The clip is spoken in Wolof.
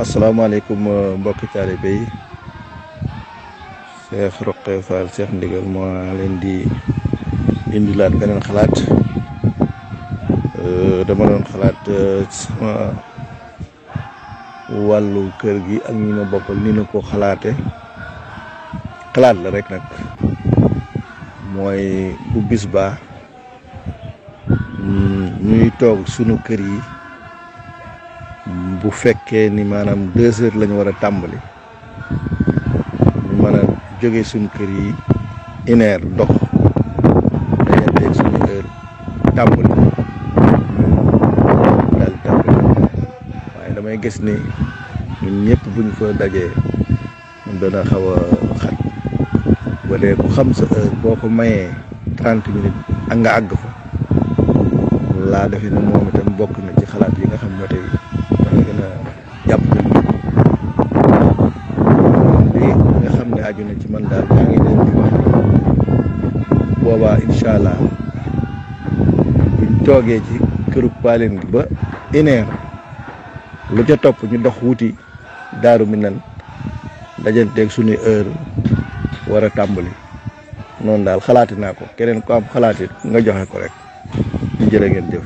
asalaamaaleykum mbokki taalibe yi Cheikh Roqe Fall Cheikh Ndigal moo leen di indilaat beneen xalaat. Dama doon xalaat sama wàllu kër gi ak ñi ma bokkal ni na ko xalaate xalaat la rek nag mooy bu bis baa ñuy toog sunu kër yi bu fekkee ni maanaam 2 heures lañu war a tàmbali ñu mën a jóge suñu kër yi 1 heure dox dajanteeg suñu heure tàmbali daal di tàmbali waaye damay gis ni ñun ñëpp buñ fa dajee dana xaw a xat ba dee ku xam sa heure boo ko mayee 30 minutes ak nga àgg fa laa defe ne moom itam bokk na ci xalaat yi nga xam ne tey dana gën a jàpp li nga xam ne aju na ci man daal maa ngi leen di wax boobaa incha allah buñ toogee ci këru paaleen gi ba 1 heure lu ca topp ñu dox wuti Daaru Minaan dajanteeg suñuy heure war a tàmbali noonu daal xalaati naa ko keneen ku am xalaat it nga joxe ko rek jërë ngeen jëf.